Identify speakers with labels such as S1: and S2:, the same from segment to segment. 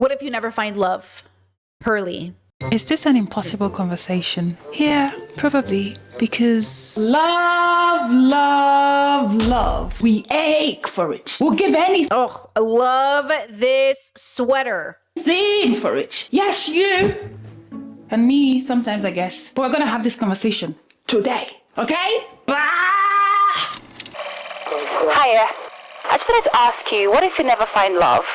S1: What if you never find love? Pearly.
S2: Is this an impossible conversation? Yeah, probably. Because
S3: love, love, love. We ache for it. We'll give anything
S1: Oh, I love this sweater.
S3: for it. Yes, you. And me, sometimes, I guess. But we're going to have this conversation today. Okay? Bye!
S4: Hiya. I just wanted to ask you, what if you never find love?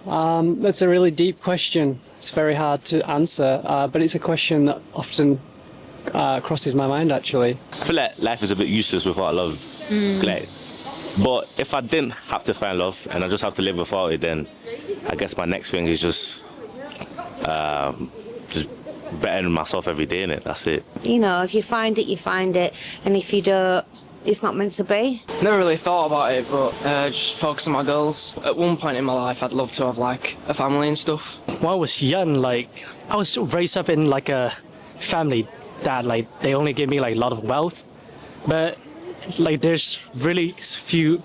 S5: That's a really deep question. It's very hard to answer, but it's a question that often crosses my mind, actually.
S6: I feel like life is a bit useless without love. It's like, but if I didn't have to find love and I just have to live without it, then I guess my next thing is just bettering myself every day in it. That's it.
S7: You know, if you find it, you find it, and if you don't, it's not meant to be.
S8: Never really thought about it, but just focus on my goals. At one point in my life, I'd love to have like a family and stuff.
S9: When I was young, like I was raised up in like a family that like they only give me like a lot of wealth, but like there's really few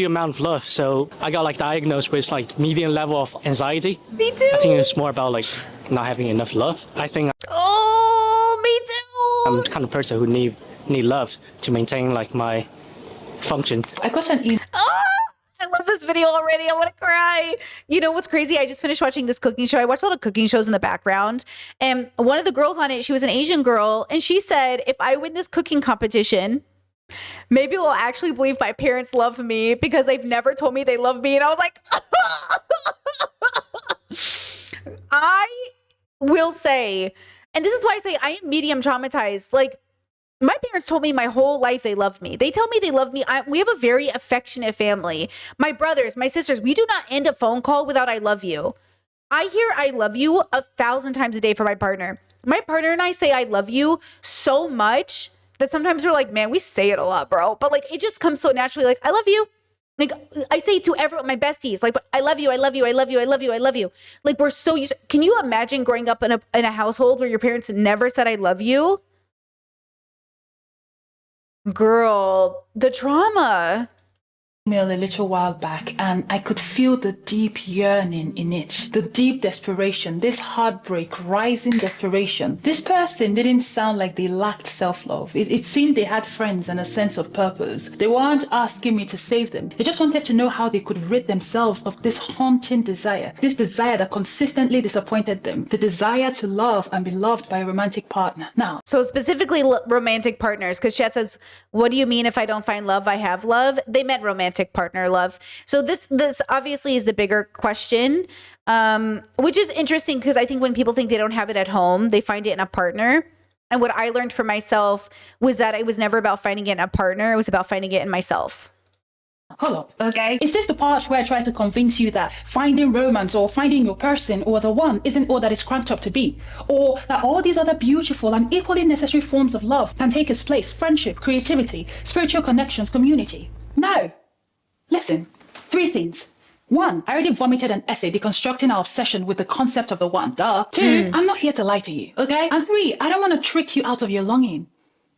S9: amount of love. So I got like diagnosed with like medium level of anxiety.
S1: Me too.
S9: I think it's more about like not having enough love. I think
S1: Oh, me too.
S9: I'm the kind of person who need love to maintain like my function.
S3: I got an email.
S1: Oh, I love this video already. I want to cry. You know what's crazy? I just finished watching this cooking show. I watch a lot of cooking shows in the background. And one of the girls on it, she was an Asian girl. And she said, if I win this cooking competition, maybe we'll actually believe my parents love me because they've never told me they love me. And I was like, I will say, and this is why I say I am medium traumatized. Like, my parents told me my whole life they love me. They tell me they love me. We have a very affectionate family. My brothers, my sisters, we do not end a phone call without I love you. I hear I love you 1,000 times a day from my partner. My partner and I say I love you so much that sometimes we're like, man, we say it a lot, bro. But like, it just comes so naturally. Like, I love you. Like, I say to everyone, my besties, like, I love you, I love you, I love you, I love you, I love you. Like, we're so used. Can you imagine growing up in a household where your parents never said I love you? Girl, the trauma.
S3: A little while back, and I could feel the deep yearning in it, the deep desperation, this heartbreak, rising desperation. This person didn't sound like they lacked self-love. It seemed they had friends and a sense of purpose. They weren't asking me to save them. They just wanted to know how they could rid themselves of this haunting desire, this desire that consistently disappointed them, the desire to love and be loved by a romantic partner. Now,
S1: So specifically romantic partners, because Chet says, what do you mean if I don't find love, I have love? They meant romantic partner love. So this obviously is the bigger question, which is interesting because I think when people think they don't have it at home, they find it in a partner. And what I learned for myself was that it was never about finding it in a partner. It was about finding it in myself.
S3: hold up, okay? Is this the part where I try to convince you that finding romance or finding your person or the one isn't all that it's cranked up to be? Or that all these other beautiful and equally necessary forms of love can take its place: friendship, creativity, spiritual connections, community? No. Listen, 3 things. 1, I already vomited an essay deconstructing our obsession with the concept of the one. Duh. 2, I'm not here to lie to you, okay? And 3, I don't want to trick you out of your longing.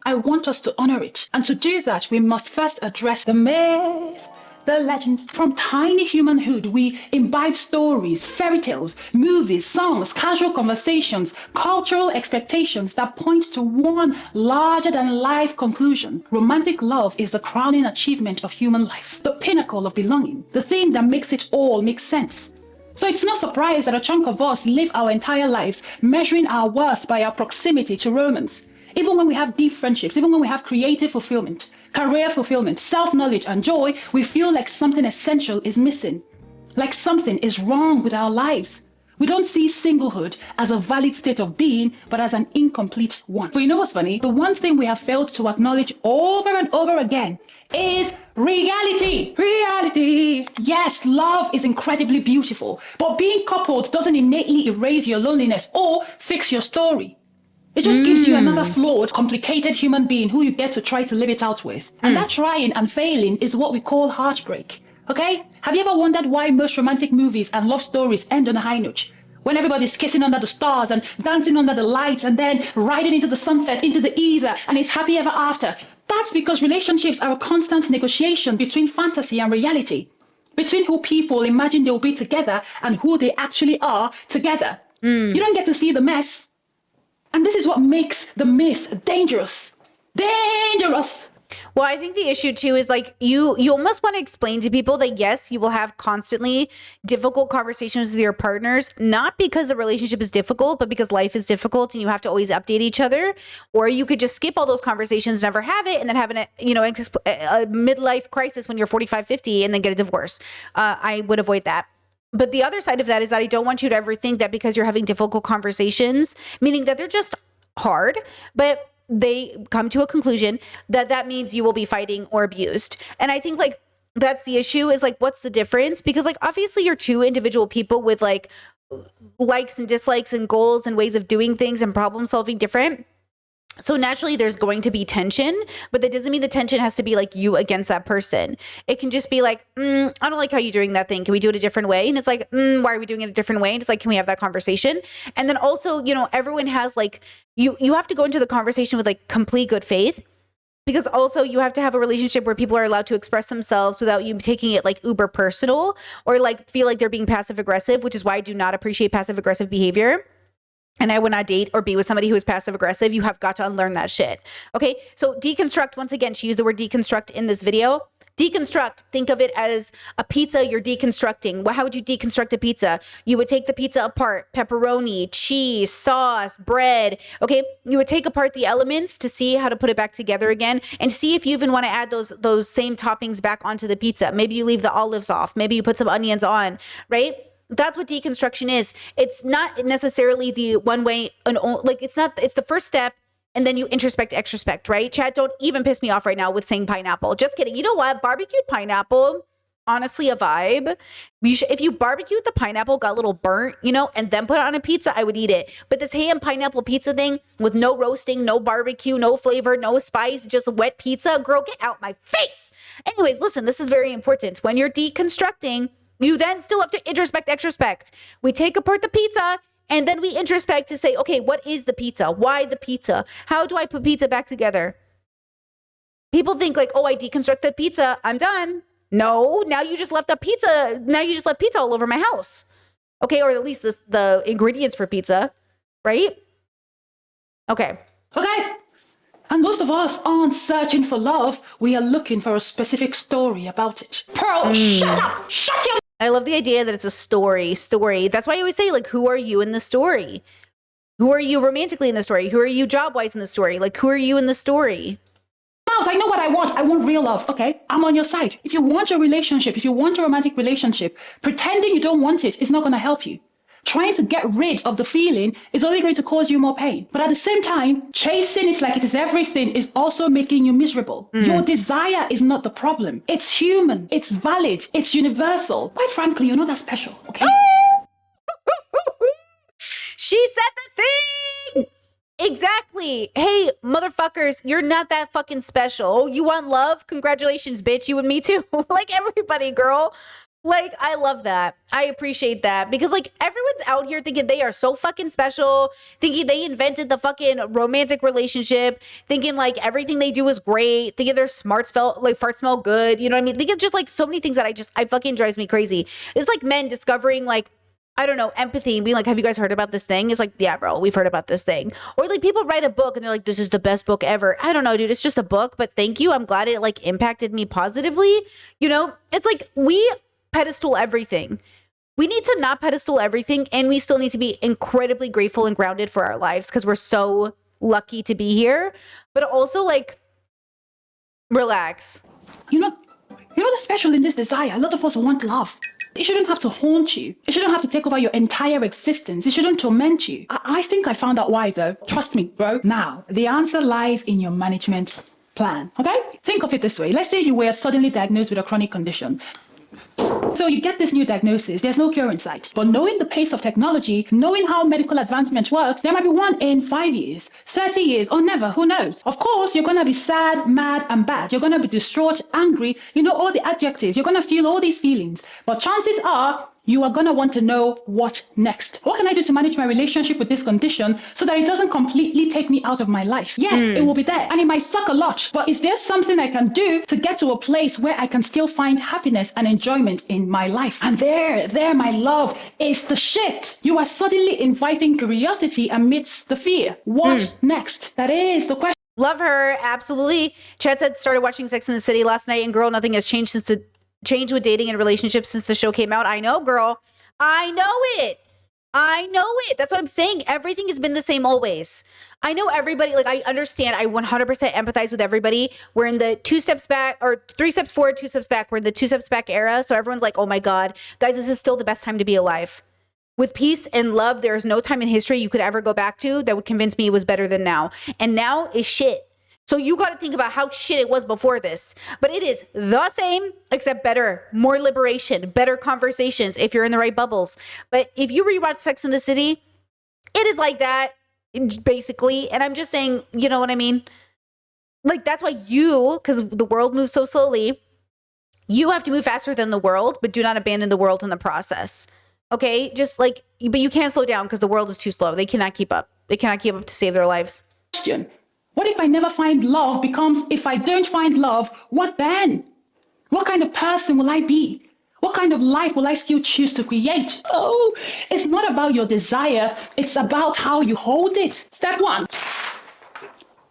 S3: I want us to honor it. And to do that, we must first address the myth, the legend. From tiny humanhood, we imbibe stories, fairy tales, movies, songs, casual conversations, cultural expectations that point to one larger-than-life conclusion. Romantic love is the crowning achievement of human life, the pinnacle of belonging, the thing that makes it all make sense. So it's no surprise that a chunk of us live our entire lives measuring our worth by our proximity to romance. Even when we have deep friendships, even when we have creative fulfillment, career fulfillment, self-knowledge, and joy, we feel like something essential is missing, like something is wrong with our lives. We don't see singlehood as a valid state of being, but as an incomplete one. But you know what's funny? The one thing we have failed to acknowledge over and over again is reality. Reality. Yes, love is incredibly beautiful, but being coupled doesn't innately erase your loneliness or fix your story. It just gives you another flawed, complicated human being who you get to try to live it out with. And that trying and failing is what we call heartbreak. Okay? Have you ever wondered why most romantic movies and love stories end on a high note? When everybody's kissing under the stars and dancing under the lights and then riding into the sunset, into the ether, and it's happy ever after. That's because relationships are a constant negotiation between fantasy and reality. between who people imagine they'll be together and who they actually are together. You don't get to see the mess. And this is what makes the myth dangerous. Dangerous.
S1: Well, I think the issue too is like you almost want to explain to people that yes, you will have constantly difficult conversations with your partners, not because the relationship is difficult, but because life is difficult and you have to always update each other. Or you could just skip all those conversations, never have it, and then have a midlife crisis when you're 45, 50 and then get a divorce. I would avoid that. But the other side of that is that I don't want you to ever think that because you're having difficult conversations, meaning that they're just hard, but they come to a conclusion that means you will be fighting or abused. And I think like that's the issue is like, what's the difference? Because like, obviously you're two individual people with like likes and dislikes and goals and ways of doing things and problem solving different. So naturally there's going to be tension, but that doesn't mean the tension has to be like you against that person. It can just be like, I don't like how you're doing that thing. Can we do it a different way? And it's like, why are we doing it a different way? And it's like, can we have that conversation? And then also, everyone has like, you have to go into the conversation with like complete good faith, because also you have to have a relationship where people are allowed to express themselves without you taking it like uber personal or like feel like they're being passive aggressive, which is why I do not appreciate passive aggressive behavior. And I would not date or be with somebody who is passive aggressive. You have got to unlearn that shit. Okay. So deconstruct, once again, she used the word deconstruct in this video. Deconstruct, think of it as a pizza you're deconstructing. Well, how would you deconstruct a pizza? You would take the pizza apart, pepperoni, cheese, sauce, bread. Okay. You would take apart the elements to see how to put it back together again and see if you even want to add those same toppings back onto the pizza. Maybe you leave the olives off. Maybe you put some onions on, right? That's what deconstruction is. It's not necessarily the one way, it's the first step, and then you introspect, extrospect, right? Chad, don't even piss me off right now with saying pineapple. Just kidding. You know what? Barbecued pineapple, honestly, a vibe. If you barbecued the pineapple, got a little burnt, and then put it on a pizza, I would eat it. But this ham pineapple pizza thing with no roasting, no barbecue, no flavor, no spice, just wet pizza, girl, get out my face. Anyways, listen, this is very important. When you're deconstructing, you then still have to introspect, extrospect. We take apart the pizza and then we introspect to say, okay, what is the pizza? Why the pizza? How do I put pizza back together? People think like, oh, I deconstruct the pizza, I'm done. No, now you just left the pizza. Now you just left pizza all over my house. Okay, or at least the ingredients for pizza, right? Okay.
S3: Okay. And most of us aren't searching for love. We are looking for a specific story about it. Pearl, shut up! Shut your...
S1: I love the idea that it's a story. That's why I always say, like, who are you in the story? Who are you romantically in the story? Who are you job-wise in the story? Like, who are you in the story?
S3: I know what I want. I want real love, okay? I'm on your side. If you want a relationship, if you want a romantic relationship, pretending you don't want it is not going to help you. Trying to get rid of the feeling is only going to cause you more pain. But at the same time, chasing it like it is everything is also making you miserable. Your desire is not the problem. It's human. It's valid. It's universal. Quite frankly, you're not that special, okay?
S1: She said the thing! Exactly. Hey, motherfuckers, you're not that fucking special. Oh, you want love? Congratulations, bitch. You and me too. Like everybody, girl. Like, I love that. I appreciate that because like everyone's out here thinking they are so fucking special, thinking they invented the fucking romantic relationship, thinking like everything they do is great, thinking their farts smell good. You know what I mean? Thinking just like so many things that I fucking drives me crazy. It's like men discovering like, I don't know, empathy and being like, have you guys heard about this thing? It's like, yeah, bro, we've heard about this thing. Or like people write a book and they're like, this is the best book ever. I don't know, dude. It's just a book, but thank you. I'm glad it like impacted me positively. It's like we pedestal everything. We need to not pedestal everything, and we still need to be incredibly grateful and grounded for our lives because we're so lucky to be here. But also, like, relax.
S3: You're not that special in this desire. A lot of us want love. It shouldn't have to haunt you. It shouldn't have to take over your entire existence. It shouldn't torment you. I think I found out why, though. Trust me, bro. Now, the answer lies in your management plan. Okay? Think of it this way. Let's say you were suddenly diagnosed with a chronic condition. So you get this new diagnosis, there's no cure in sight. But knowing the pace of technology, knowing how medical advancement works, there might be one in 5 years, 30 years, or never, who knows? Of course, you're going to be sad, mad, and bad. You're going to be distraught, angry, all the adjectives. You're going to feel all these feelings. But chances are, you are going to want to know what next. What can I do to manage my relationship with this condition so that it doesn't completely take me out of my life? Yes, it will be there and it might suck a lot, but is there something I can do to get to a place where I can still find happiness and enjoyment in my life? And there, my love, is the shift. You are suddenly inviting curiosity amidst the fear. What next? That is the question.
S1: Love her. Absolutely. Chad said, started watching Sex in the City last night, and girl, nothing has changed since the change with dating and relationships since the show came out. I know, girl. I know it. I know it. That's what I'm saying. Everything has been the same always. I know everybody, like, I understand. I 100% empathize with everybody. We're in the 2 steps back, or 3 steps forward, 2 steps back. We're in the 2 steps back era. So everyone's like, oh my God, guys, this is still the best time to be alive. With peace and love, there is no time in history you could ever go back to that would convince me it was better than now. And now is shit. So you got to think about how shit it was before this. But it is the same, except better, more liberation, better conversations if you're in the right bubbles. But if you rewatch Sex in the City, it is like that, basically. And I'm just saying, you know what I mean? Like, that's why because the world moves so slowly, you have to move faster than the world, but do not abandon the world in the process. Okay? Just like, but you can't slow down because the world is too slow. They cannot keep up. They cannot keep up to save their lives.
S3: What if I never find love becomes, if I don't find love, what then? What kind of person will I be? What kind of life will I still choose to create? Oh, it's not about your desire. It's about how you hold it. Step 1.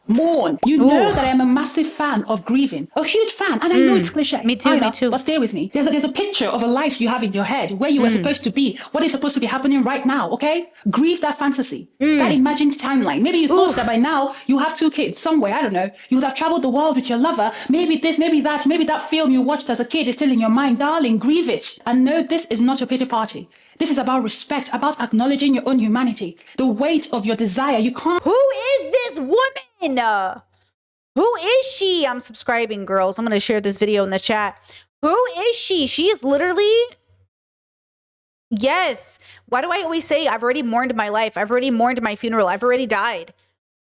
S3: Mourn. You know that I'm a massive fan of grieving. A huge fan. And I know it's cliche.
S1: Me too, me too.
S3: But stay with me. There's a picture of a life you have in your head where you were supposed to be, what is supposed to be happening right now, okay? Grieve that fantasy, that imagined timeline. Maybe you thought that by now you have 2 kids somewhere, I don't know. You would have traveled the world with your lover. Maybe this, maybe that film you watched as a kid is still in your mind. Darling, grieve it. And no, this is not a pity party. This is about respect, about acknowledging your own humanity, the weight of your desire. You can't.
S1: Who is this woman? Who is she? I'm subscribing, girls. I'm going to share this video in the chat. Who is she? She is literally... Yes. Why do I always say I've already mourned my life? I've already mourned my funeral. I've already died.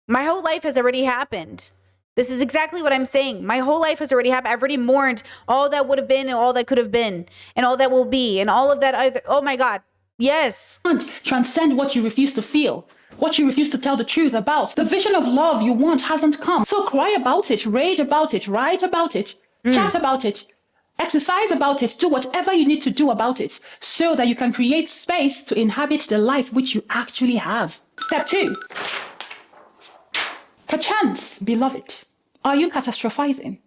S1: My whole life has already happened. This is exactly what I'm saying. My whole life has already happened. I've already mourned all that would have been and all that could have been and all that will be and all of that. Oh my God. Yes.
S3: Transcend what you refuse to feel, what you refuse to tell the truth about. The vision of love you want hasn't come. So cry about it, rage about it, write about it, chat about it, exercise about it, do whatever you need to do about it so that you can create space to inhabit the life which you actually have. Step 2. Perchance, beloved, are you catastrophizing?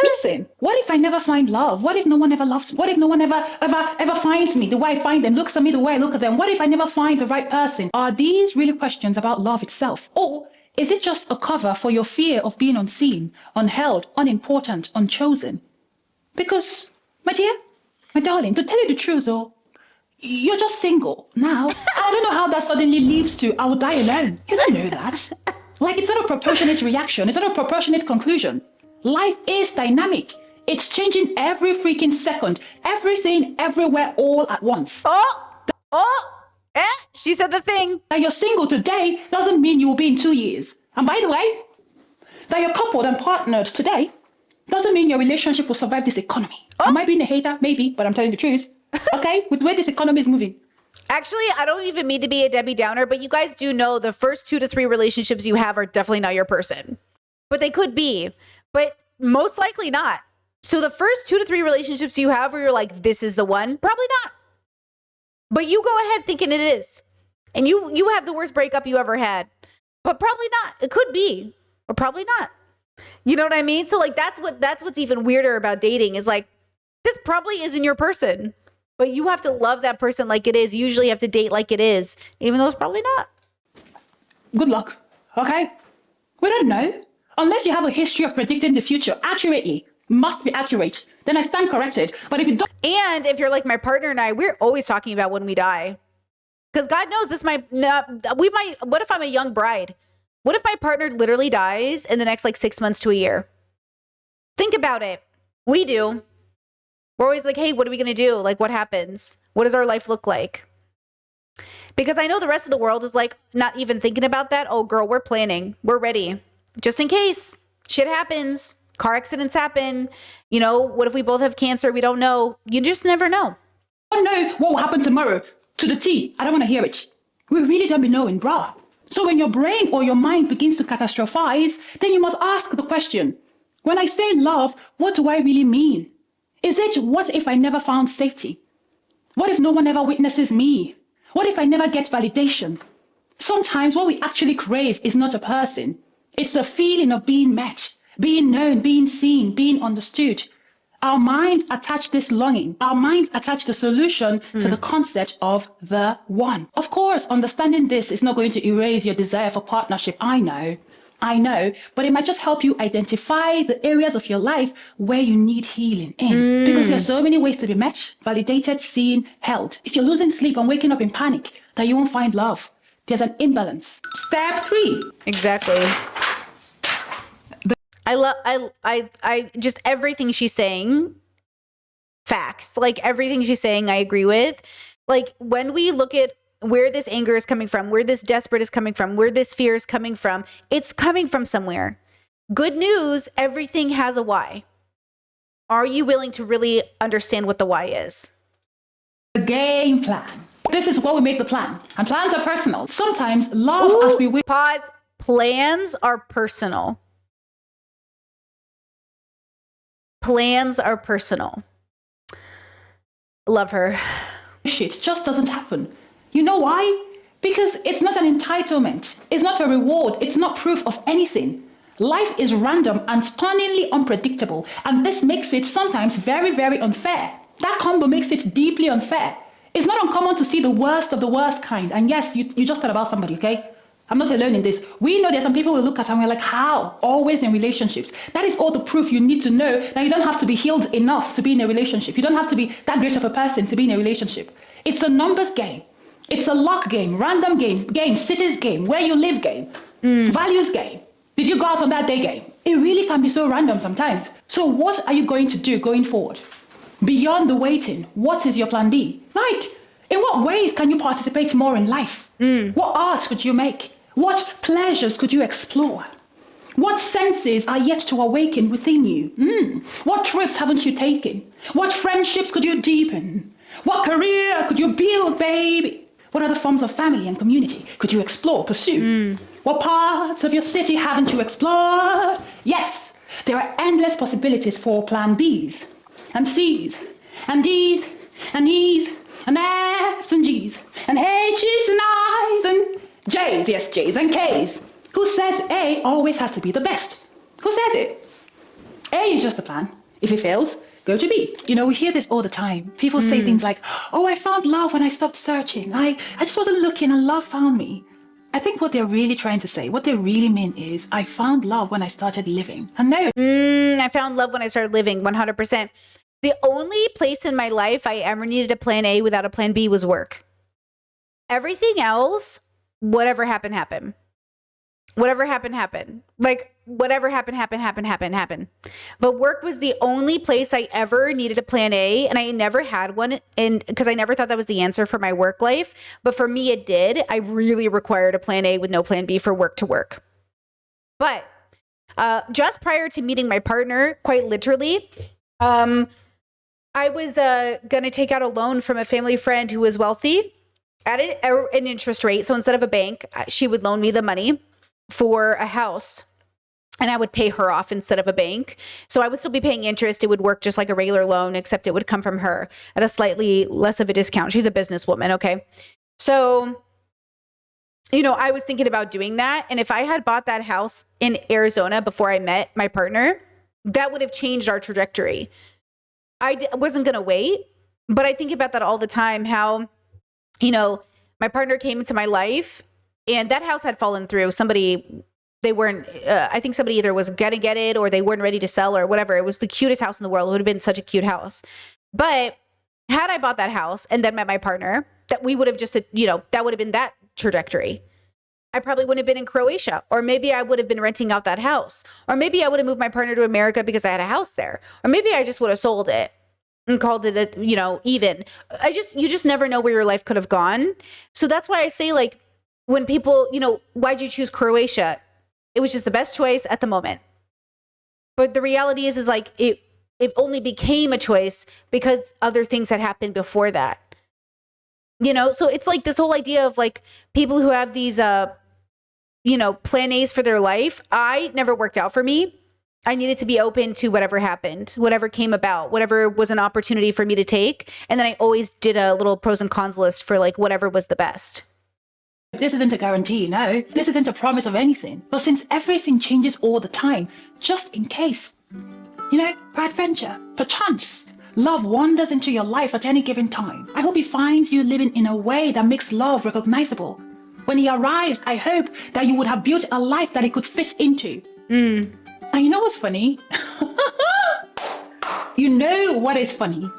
S3: Listen, what if I never find love? What if no one ever loves me? What if no one ever finds me the way I find them, looks at me the way I look at them? What if I never find the right person? Are these really questions about love itself? Or is it just a cover for your fear of being unseen, unheld, unimportant, unchosen? Because, my dear, my darling, to tell you the truth though, you're just single now. I don't know how that suddenly leads to I will die alone. You don't know that. Like, it's not a proportionate reaction. It's not a proportionate conclusion. Life is dynamic. It's changing every freaking second. Everything, everywhere, all at once.
S1: She said the thing.
S3: That you're single today doesn't mean you will be in 2 years. And by the way, that you're coupled and partnered today doesn't mean your relationship will survive this economy. Am I being a hater? Maybe, but I'm telling the truth. Okay? With the way this economy is moving.
S1: Actually, I don't even mean to be a Debbie Downer, but you guys do know the first 2 to 3 relationships you have are definitely not your person. But they could be, but most likely not. So the first 2 to 3 relationships you have where you're like, this is the one, probably not. But you go ahead thinking it is. And you have the worst breakup you ever had. But probably not. It could be, or probably not. You know what I mean? So like that's what's even weirder about dating is like, this probably isn't your person. But you have to love that person like it is. You usually have to date like it is, even though it's probably not.
S3: Good luck, okay? We don't know. Unless you have a history of predicting the future accurately, must be accurate, then I stand corrected. But if you don't...
S1: And if you're like my partner and I, we're always talking about when we die. Because God knows this might not, what if I'm a young bride? What if my partner literally dies in the next like 6 months to a year? Think about it. We do. We're always like, hey, what are we going to do? Like, what happens? What does our life look like? Because I know the rest of the world is like, not even thinking about that. Oh, girl, we're planning. We're ready. Just in case. Shit happens. Car accidents happen. You know, what if we both have cancer? We don't know. You just never know.
S3: don't know what will happen tomorrow to the T. I don't want to hear it. We really don't be knowing, bruh. So when your brain or your mind begins to catastrophize, then you must ask the question, when I say love, what do I really mean? Is it, what if I never found safety? What if no one ever witnesses me? What if I never get validation? Sometimes what we actually crave is not a person. It's a feeling of being met, being known, being seen, being understood. Our minds attach this longing. Our minds attach the solution to the concept of the one. Of course, understanding this is not going to erase your desire for partnership. I know, but it might just help you identify the areas of your life where you need healing in. Because there's so many ways to be met, validated, seen, held. If you're losing sleep and waking up in panic, that you won't find love. There's an imbalance. Step 3.
S1: Exactly. I just everything she's saying, facts. Like everything she's saying, I agree with. Like when we look at where this anger is coming from, where this desperate is coming from, where this fear is coming from, it's coming from somewhere. Good news, everything has a why. Are you willing to really understand what the why is?
S3: The game plan. This is what we make the plan. And plans are personal. Sometimes love as we wish.
S1: Pause. Plans are personal. Plans are personal. Love her.
S3: It just doesn't happen. You know why? Because it's not an entitlement. It's not a reward. It's not proof of anything. Life is random and stunningly unpredictable. And this makes it sometimes very, very unfair. That combo makes it deeply unfair. It's not uncommon to see the worst of the worst kind. And yes, you just thought about somebody, okay? I'm not alone in this. We know there's some people we look at and we're like, how? Always in relationships. That is all the proof you need to know that you don't have to be healed enough to be in a relationship. You don't have to be that great of a person to be in a relationship. It's a numbers game. It's a luck game, random game, cities game, where you live game, values game. Did you go out on that day game? It really can be so random sometimes. So what are you going to do going forward? Beyond the waiting, what is your plan B? Like, in what ways can you participate more in life? What art could you make? What pleasures could you explore? What senses are yet to awaken within you? What trips haven't you taken? What friendships could you deepen? What career could you build, baby? What other forms of family and community could you explore, pursue? What parts of your city haven't you explored? Yes, there are endless possibilities for plan Bs and Cs and Ds and E's and F's and G's and H's and I's and J's, yes, J's and K's. Who says A always has to be the best? Who says it? A is just a plan. If it fails, go to B. You know, we hear this all the time. People say things like, oh, I found love when I stopped searching. I just wasn't looking and love found me. I think what they're really trying to say, what they really mean is, I found love when I started living. And no.
S1: I found love when I started living, 100%. The only place in my life I ever needed a plan A without a plan B was work. Everything else, whatever happened, happened. Whatever happened, happened. Like, whatever happened. But work was the only place I ever needed a plan A, and I never had one, and because I never thought that was the answer for my work life. But for me, it did. I really required a plan A with no plan B for work to work. But just prior to meeting my partner, quite literally, I was going to take out a loan from a family friend who was wealthy at an interest rate. So instead of a bank, she would loan me the money for a house, and I would pay her off instead of a bank. So I would still be paying interest. It would work just like a regular loan, except it would come from her at a slightly less of a discount. She's a businesswoman. Okay. So, you know, I was thinking about doing that. And if I had bought that house in Arizona before I met my partner, that would have changed our trajectory. I wasn't going to wait, but I think about that all the time, how, you know, my partner came into my life and that house had fallen through. They weren't, I think somebody either was going to get it or they weren't ready to sell or whatever. It was the cutest house in the world. It would have been such a cute house. But had I bought that house and then met my partner, that we would have just, you know, that would have been that trajectory. I probably wouldn't have been in Croatia, or maybe I would have been renting out that house, or maybe I would have moved my partner to America because I had a house there, or maybe I just would have sold it and called it, you know, even. You just never know where your life could have gone. So that's why I say, like, when people, you know, why'd you choose Croatia? It was just the best choice at the moment. But the reality is like, it only became a choice because other things had happened before that. You know, so it's like this whole idea of like people who have these, you know, plan A's for their life. I never worked out for me. I needed to be open to whatever happened, whatever came about, whatever was an opportunity for me to take. And then I always did a little pros and cons list for like whatever was the best.
S3: This isn't a guarantee, no. This isn't a promise of anything. But since everything changes all the time, just in case, you know, peradventure, perchance, love wanders into your life at any given time. I hope he finds you living in a way that makes love recognizable. When he arrives, I hope that you would have built a life that he could fit into. And you know what's funny? You know what is funny?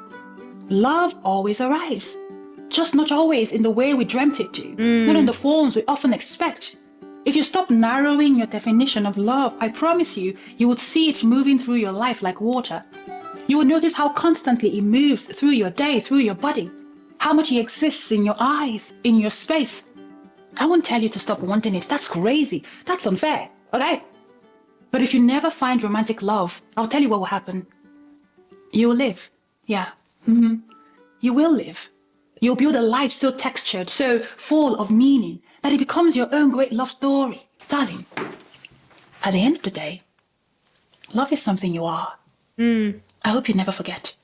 S3: Love always arrives. Just not always in the way we dreamt it to. Not in the forms we often expect. If you stop narrowing your definition of love, I promise you, you would see it moving through your life like water. You would notice how constantly it moves through your day, through your body. How much it exists in your eyes, in your space. I won't tell you to stop wanting it. That's crazy. That's unfair. Okay? But if you never find romantic love, I'll tell you what will happen. You'll live. Yeah. You will live. You'll build a life so textured, so full of meaning, that it becomes your own great love story. Darling, at the end of the day, love is something you are. I hope you never forget.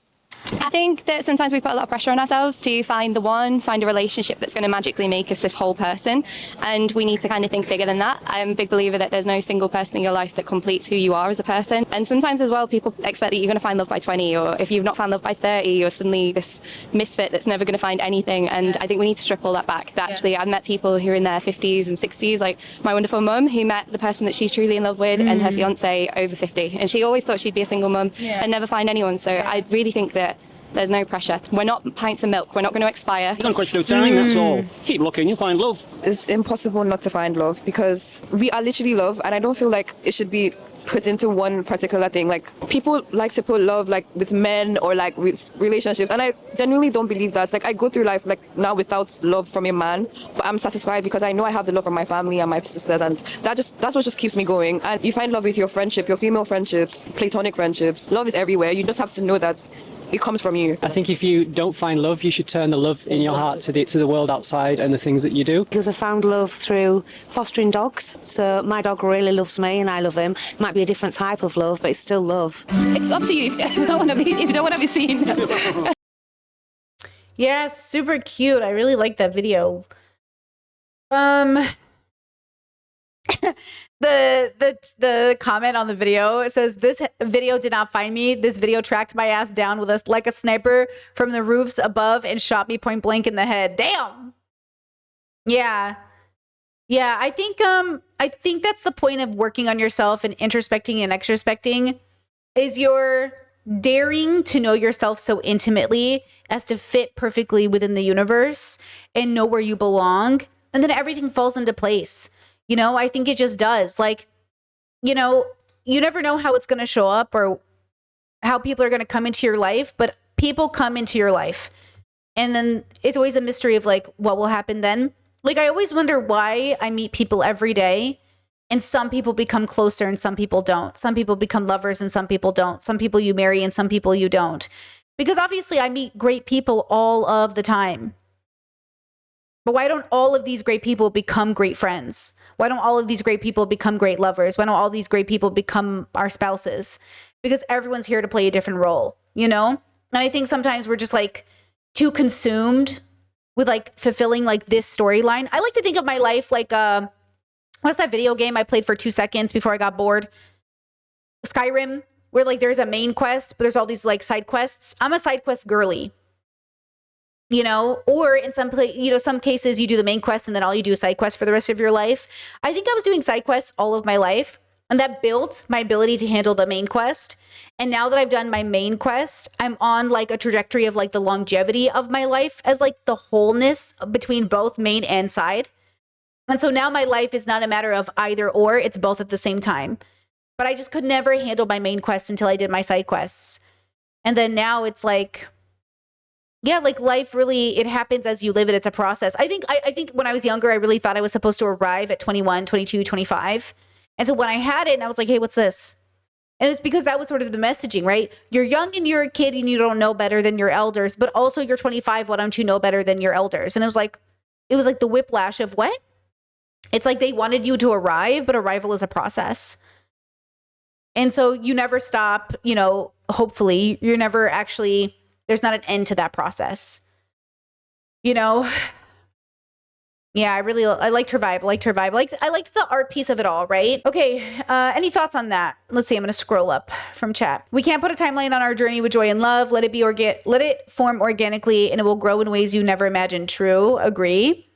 S10: I think that sometimes we put a lot of pressure on ourselves to find the one, find a relationship that's going to magically make us this whole person. And we need to kind of think bigger than that. I'm a big believer that there's no single person in your life that completes who you are as a person. And sometimes as well, people expect that you're going to find love by 20, or if you've not found love by 30, you're suddenly this misfit that's never going to find anything. And I think we need to strip all that back. That actually, I've met people who are in their 50s and 60s, like my wonderful mum, who met the person that she's truly in love with and her fiance over 50. And she always thought she'd be a single mum and never find anyone. So I really think that there's no pressure. We're not pints of milk. We're not going to expire.
S11: It's not a question of time, that's all. Keep looking, you'll find love.
S12: It's impossible not to find love because we are literally love, and I don't feel like it should be put into one particular thing. Like, people like to put love like with men or like with relationships, and I genuinely don't believe that. It's like I go through life like now without love from a man, but I'm satisfied because I know I have the love from my family and my sisters, and that's what just keeps me going. And you find love with your friendship, your female friendships, platonic friendships. Love is everywhere. You just have to know that it comes from you.
S5: I think if you don't find love, you should turn the love in your heart to the world outside and the things that you do.
S7: Because I found love through fostering dogs. So my dog really loves me and I love him. It might be a different type of love, but it's still love.
S10: It's up to you if you don't want to be seen.
S1: Yeah, super cute. I really like that video. The comment on the video, it says, "This video did not find me. This video tracked my ass down with us like a sniper from the roofs above and shot me point blank in the head." Damn. Yeah. I think that's the point of working on yourself and introspecting and extrospecting, is you're daring to know yourself so intimately as to fit perfectly within the universe and know where you belong, and then everything falls into place. You know, I think it just does. Like, you know, you never know how it's going to show up or how people are going to come into your life, but people come into your life. And then it's always a mystery of like, what will happen then? Like, I always wonder why I meet people every day and some people become closer and some people don't. Some people become lovers and some people don't. Some people you marry and some people you don't. Because obviously I meet great people all of the time. But why don't all of these great people become great friends? Why don't all of these great people become great lovers? Why don't all these great people become our spouses? Because everyone's here to play a different role, you know? And I think sometimes we're just like too consumed with like fulfilling like this storyline. I like to think of my life like, what's that video game I played for 2 seconds before I got bored? Skyrim, where like there's a main quest, but there's all these like side quests. I'm a side quest girly. You know, or in some cases you do the main quest and then all you do is side quests for the rest of your life. I think I was doing side quests all of my life, and that built my ability to handle the main quest. And now that I've done my main quest, I'm on like a trajectory of like the longevity of my life as like the wholeness between both main and side. And so now my life is not a matter of either or, it's both at the same time. But I just could never handle my main quest until I did my side quests. And then now it's like, yeah, like life really, it happens as you live it. It's a process. I think when I was younger, I really thought I was supposed to arrive at 21, 22, 25. And so when I had it and I was like, hey, what's this? And it's because that was sort of the messaging, right? You're young and you're a kid and you don't know better than your elders, but also you're 25. Why don't you know better than your elders? And it was like the whiplash of what? It's like they wanted you to arrive, but arrival is a process. And so you never stop, hopefully you're never actually, there's not an end to that process. Yeah, I liked her vibe. I liked the art piece of it all, right? Okay, any thoughts on that? Let's see, I'm gonna scroll up from chat. We can't put a timeline on our journey with joy and love. Let it form organically and it will grow in ways you never imagined. True, agree.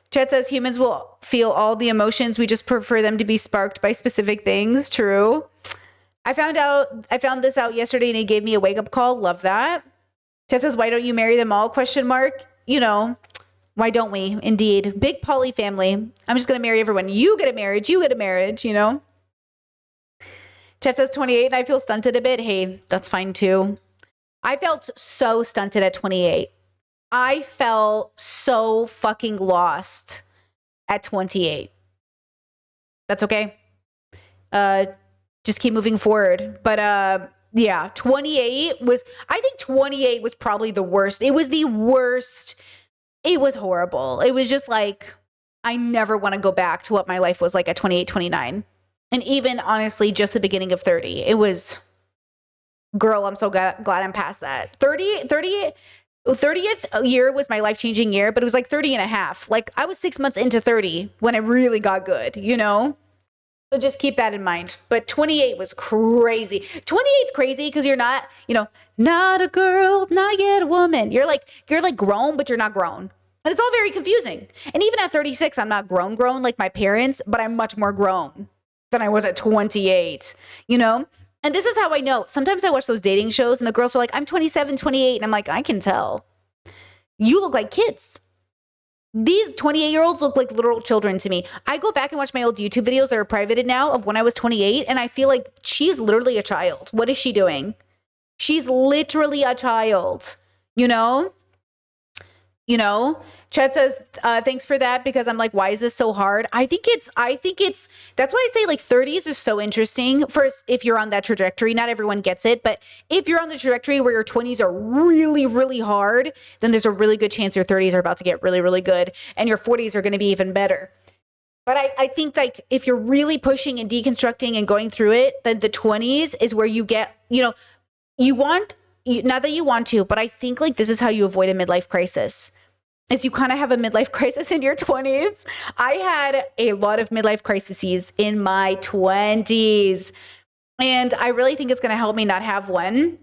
S1: Chat says humans will feel all the emotions. We just prefer them to be sparked by specific things. True. I found this out yesterday and it gave me a wake up call. Love that. Chat says, why don't you marry them all? Question mark. Why don't we? Indeed. Big poly family. I'm just going to marry everyone. You get a marriage. Chat says 28 and I feel stunted a bit. Hey, that's fine too. I felt so stunted at 28. I felt so fucking lost at 28. That's okay. Just keep moving forward. But yeah, 28 was probably the worst. It was the worst. It was horrible. It was just like, I never want to go back to what my life was like at 28, 29. And even honestly, just the beginning of 30. It was, girl, I'm so glad I'm past that. 30th year was my life-changing year, but it was like 30 and a half. Like I was 6 months into 30 when it really got good, So just keep that in mind. But 28 was crazy. 28's crazy because you're not, not a girl, not yet a woman. You're like grown, but you're not grown. And it's all very confusing. And even at 36, I'm not grown like my parents, but I'm much more grown than I was at 28, And this is how I know. Sometimes I watch those dating shows and the girls are like, I'm 27, 28. And I'm like, I can tell. You look like kids. These 28-year-olds look like literal children to me. I go back and watch my old YouTube videos that are privated now of when I was 28, and I feel like she's literally a child. What is she doing? She's literally a child, Chad says, thanks for that, because I'm like, why is this so hard? I think it's, that's why I say like 30s is so interesting. First, if you're on that trajectory, not everyone gets it, but if you're on the trajectory where your 20s are really, really hard, then there's a really good chance your 30s are about to get really, really good. And your 40s are going to be even better. But I think like if you're really pushing and deconstructing and going through it, then the 20s is where you get, not that you want to, but I think like this is how you avoid a midlife crisis. Is you kind of have a midlife crisis in your 20s. I had a lot of midlife crises in my 20s. And I really think it's going to help me not have one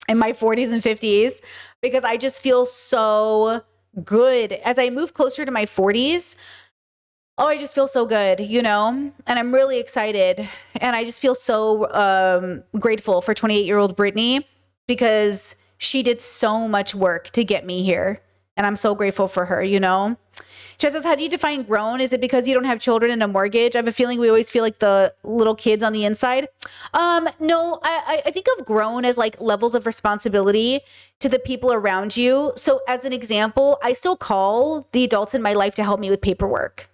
S1: in my 40s and 50s because I just feel so good. As I move closer to my 40s, I just feel so good, and I'm really excited. And I just feel so grateful for 28-year-old Brittany because she did so much work to get me here. And I'm so grateful for her, She says, how do you define grown? Is it because you don't have children and a mortgage? I have a feeling we always feel like the little kids on the inside. No, I think of grown as like levels of responsibility to the people around you. So as an example, I still call the adults in my life to help me with paperwork.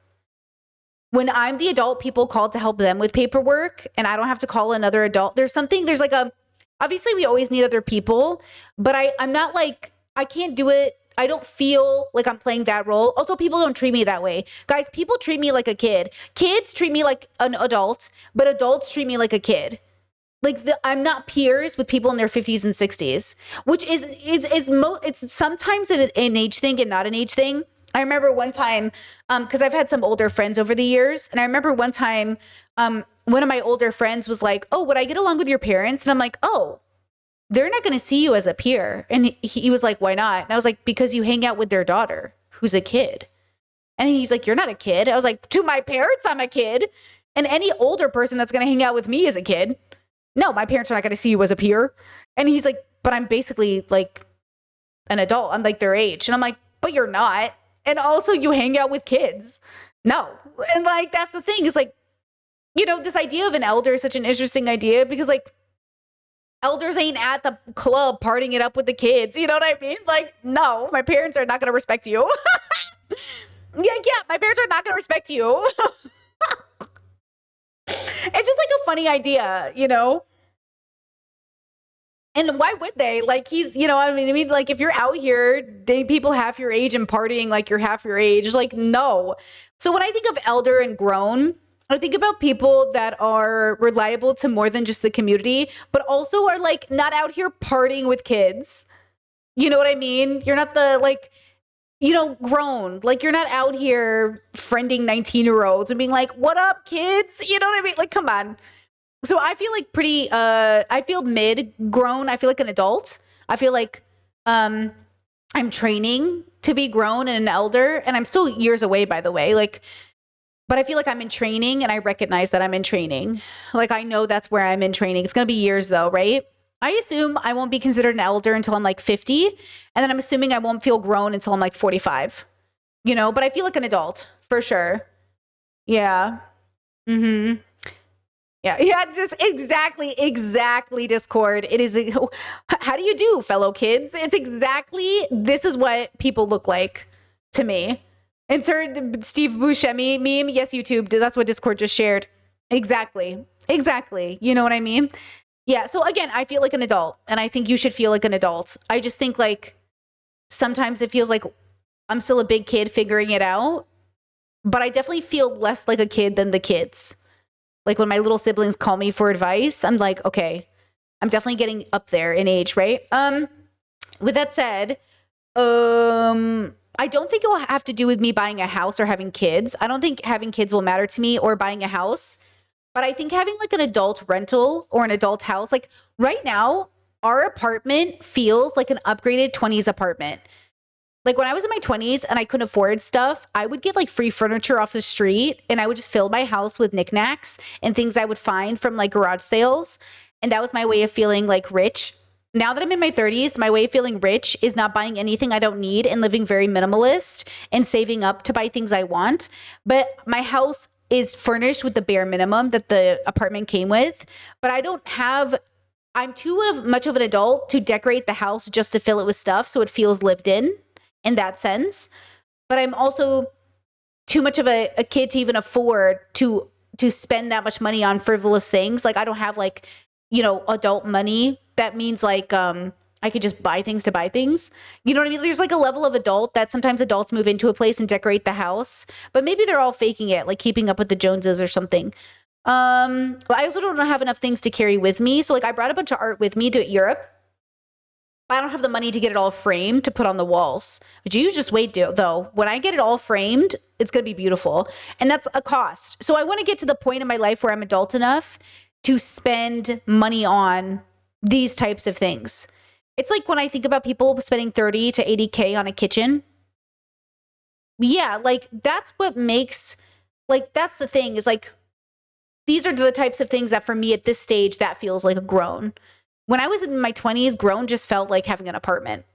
S1: When I'm the adult, people call to help them with paperwork and I don't have to call another adult. Obviously we always need other people, but I'm not like, I can't do it. I don't feel like I'm playing that role. Also, people don't treat me that way. Guys, people treat me like a kid. Kids treat me like an adult, but adults treat me like a kid. I'm not peers with people in their 50s and 60s, which it's sometimes an age thing and not an age thing. I remember one time, because I've had some older friends over the years, and I remember one time, one of my older friends was like, oh, would I get along with your parents? And I'm like, oh, they're not going to see you as a peer. And he was like, why not? And I was like, because you hang out with their daughter, who's a kid. And he's like, you're not a kid. I was like, to my parents, I'm a kid. And any older person that's going to hang out with me is a kid. No, my parents are not going to see you as a peer. And he's like, but I'm basically like an adult. I'm like their age. And I'm like, but you're not. And also you hang out with kids. No. And like, that's the thing is like, this idea of an elder is such an interesting idea because like, elders ain't at the club partying it up with the kids. You know what I mean? Like, no, my parents are not going to respect you. Yeah, my parents are not going to respect you. And It's just like a funny idea, you know? And why would they? Like, he's, you know, I mean, like, if you're out here dating people half your age and partying like you're half your age, like, no. So when I think of elder and grown, I think about people that are reliable to more than just the community, but also are like not out here partying with kids. You know what I mean? You're not the, like, you know, grown. Like, you're not out here friending 19-year-olds and being like, what up, kids? You know what I mean? Like, come on. So I feel like I feel mid-grown. I feel like an adult. I feel like I'm training to be grown and an elder. And I'm still years away, by the way. Like, but I feel like I'm in training and I recognize that I'm in training. Like, I know that's where I'm in training. It's going to be years though, right? I assume I won't be considered an elder until I'm like 50. And then I'm assuming I won't feel grown until I'm like 45, you know, but I feel like an adult for sure. Yeah. Mm-hmm. Yeah, just exactly, Discord. It is, how do you do, fellow kids? It's exactly, this is what people look like to me. Insert Steve Buscemi meme. Yes, YouTube, that's what Discord just shared. Exactly. You know what I mean? Yeah, so again, I feel like an adult, and I think you should feel like an adult. I just think, like, sometimes it feels like I'm still a big kid figuring it out, but I definitely feel less like a kid than the kids. Like, when my little siblings call me for advice, I'm like, okay, I'm definitely getting up there in age, right? With that said, I don't think it will have to do with me buying a house or having kids. I don't think having kids will matter to me, or buying a house. But I think having like an adult rental or an adult house, like right now, our apartment feels like an upgraded 20s apartment. Like, when I was in my 20s and I couldn't afford stuff, I would get like free furniture off the street, and I would just fill my house with knickknacks and things I would find from like garage sales. And that was my way of feeling like rich. Now that I'm in my 30s, my way of feeling rich is not buying anything I don't need and living very minimalist and saving up to buy things I want. But my house is furnished with the bare minimum that the apartment came with. But I'm too much of an adult to decorate the house just to fill it with stuff so it feels lived in that sense. But I'm also too much of a kid to even afford to spend that much money on frivolous things. Like, I don't have like, you know, adult money. That means like I could just buy things to buy things. You know what I mean? There's like a level of adult that sometimes adults move into a place and decorate the house, but maybe they're all faking it, like keeping up with the Joneses or something. But I also don't have enough things to carry with me. So like, I brought a bunch of art with me to Europe, but I don't have the money to get it all framed to put on the walls. But you just wait, though. When I get it all framed, it's going to be beautiful. And that's a cost. So I want to get to the point in my life where I'm adult enough to spend money on these types of things. It's like when I think about people spending 30 to 80K on a kitchen. Yeah, like that's what makes, like, that's the thing is like, these are the types of things that for me at this stage, that feels like a grown. When I was in my 20s, grown just felt like having an apartment.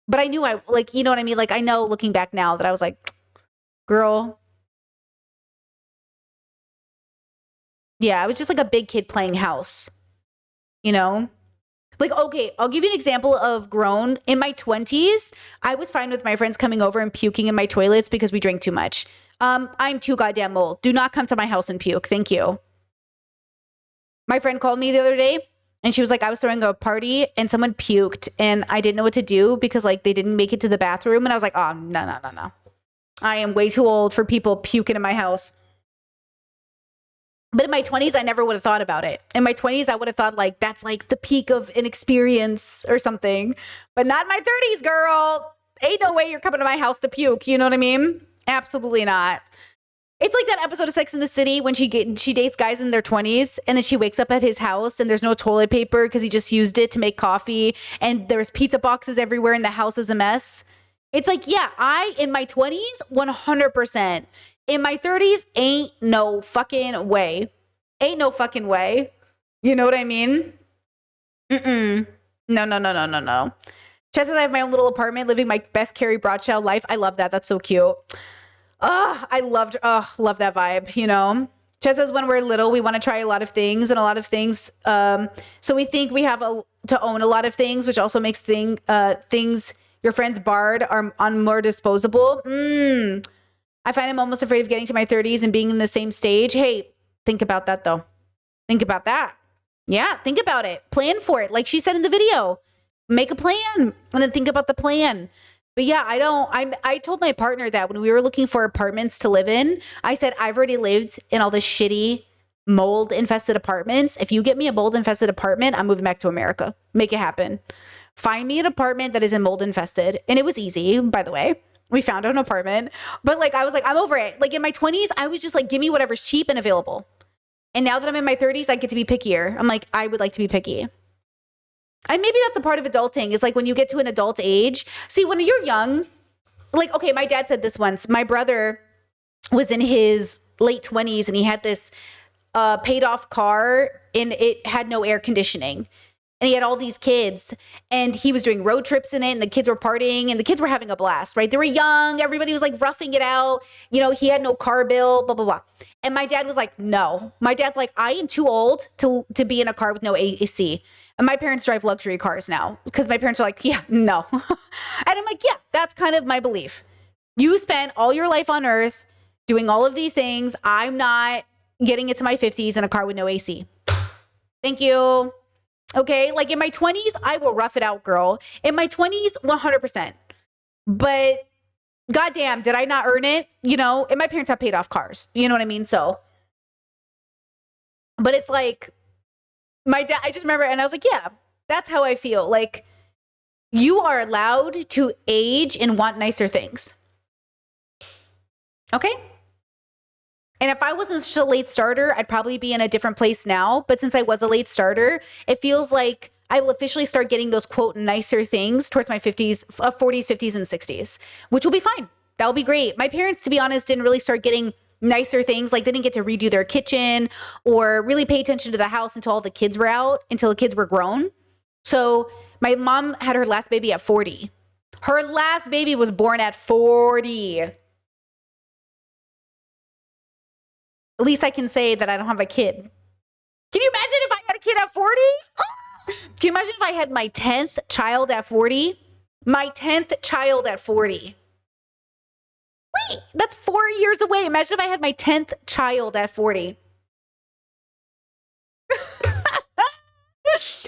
S1: But I knew like, you know what I mean? Like, I know looking back now that I was like, girl. Yeah, I was just like a big kid playing house, you know? Like, okay, I'll give you an example of grown. In my 20s, I was fine with my friends coming over and puking in my toilets because we drank too much. I'm too goddamn old. Do not come to my house and puke. Thank you. My friend called me the other day and she was like, I was throwing a party and someone puked and I didn't know what to do because like they didn't make it to the bathroom. And I was like, oh, no. I am way too old for people puking in my house. But in my 20s, I never would have thought about it. In my 20s, I would have thought like, that's like the peak of an experience or something. But not in my 30s, girl. Ain't no way you're coming to my house to puke. You know what I mean? Absolutely not. It's like that episode of Sex and the City when she dates guys in their 20s and then she wakes up at his house and there's no toilet paper because he just used it to make coffee and there's pizza boxes everywhere and the house is a mess. It's like, yeah, in my 20s, 100%. In my 30s, ain't no fucking way. Ain't no fucking way. You know what I mean? No. Chess says I have my own little apartment, living my best Carrie Bradshaw life. I love that. That's so cute. Love that vibe, you know? Chess says when we're little, we want to try a lot of things and a lot of things. So we think we have to own a lot of things, which also makes things your friends barred are on more disposable. I find I'm almost afraid of getting to my 30s and being in the same stage. Hey, think about that though. Think about that. Yeah, think about it. Plan for it. Like she said in the video, make a plan and then think about the plan. But yeah, I told my partner that when we were looking for apartments to live in, I said, I've already lived in all the shitty mold infested apartments. If you get me a mold infested apartment, I'm moving back to America. Make it happen. Find me an apartment that isn't mold infested. And it was easy, by the way. We found an apartment, but like, I was like, I'm over it. Like in my 20s, I was just like, give me whatever's cheap and available. And now that I'm in my 30s, I get to be pickier. I'm like, I would like to be picky. And maybe that's a part of adulting is like when you get to an adult age. See, when you're young, like, okay, my dad said this once. My brother was in his late 20s and he had this paid off car and it had no air conditioning. And he had all these kids and he was doing road trips in it and the kids were partying and the kids were having a blast, right? They were young. Everybody was like roughing it out. You know, he had no car bill, blah, blah, blah. And my dad was like, no. My dad's like, I am too old to be in a car with no AC. And my parents drive luxury cars now because my parents are like, yeah, no. And I'm like, yeah, that's kind of my belief. You spent all your life on earth doing all of these things. I'm not getting into my 50s in a car with no AC. Thank you. Okay, like in my 20s, I will rough it out, girl. In my 20s, 100%. But goddamn, did I not earn it? You know, and my parents have paid off cars. You know what I mean? So, but it's like my dad, I just remember, and I was like, yeah, that's how I feel. Like you are allowed to age and want nicer things. Okay? And if I wasn't such a late starter, I'd probably be in a different place now. But since I was a late starter, it feels like I will officially start getting those quote nicer things towards my 50s, 40s, 50s, and 60s, which will be fine. That will be great. My parents, to be honest, didn't really start getting nicer things. Like they didn't get to redo their kitchen or really pay attention to the house until all the kids were out, until the kids were grown. So my mom had her last baby at 40. Her last baby was born at 40. At least I can say that I don't have a kid. Can you imagine if I had a kid at 40? Can you imagine if I had my 10th child at 40? My 10th child at 40. Wait, that's 4 years away. Imagine if I had my 10th child at 40.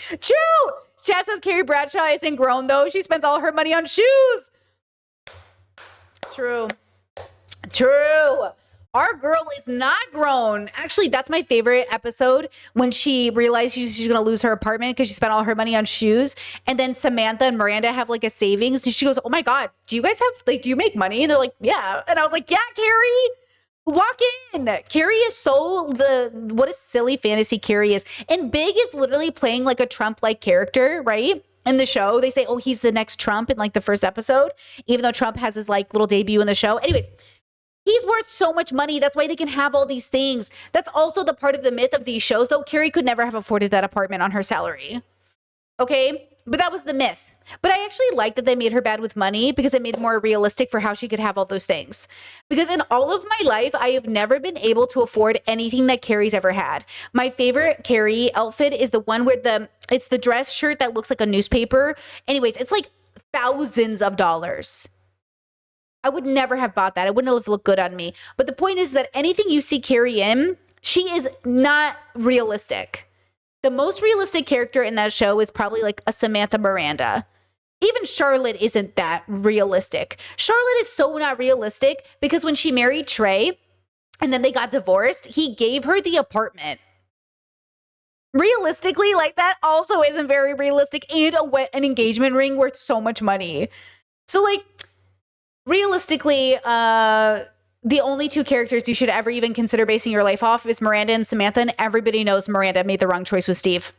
S1: True. Chad says Carrie Bradshaw isn't grown though. She spends all her money on shoes. True. True. Our girl is not grown. Actually, that's my favorite episode when she realized she's going to lose her apartment because she spent all her money on shoes. And then Samantha and Miranda have like a savings. And she goes, oh my God, do you guys have, like, do you make money? And they're like, yeah. And I was like, yeah, Carrie, lock in. Carrie is so what a silly fantasy Carrie is. And Big is literally playing like a Trump-like character, right? In the show, they say, oh, he's the next Trump in like the first episode, even though Trump has his like little debut in the show. Anyways, he's worth so much money. That's why they can have all these things. That's also the part of the myth of these shows, though. Carrie could never have afforded that apartment on her salary. Okay? But that was the myth. But I actually like that they made her bad with money because it made it more realistic for how she could have all those things. Because in all of my life, I have never been able to afford anything that Carrie's ever had. My favorite Carrie outfit is the one where it's the dress shirt that looks like a newspaper. Anyways, it's like thousands of dollars. I would never have bought that. It wouldn't have looked good on me. But the point is that anything you see Carrie in, she is not realistic. The most realistic character in that show is probably like a Samantha Miranda. Even Charlotte isn't that realistic. Charlotte is so not realistic because when she married Trey and then they got divorced, he gave her the apartment. Realistically, like that also isn't very realistic, and an engagement ring worth so much money. So like, realistically, the only two characters you should ever even consider basing your life off is Miranda and Samantha, and everybody knows Miranda made the wrong choice with Steve.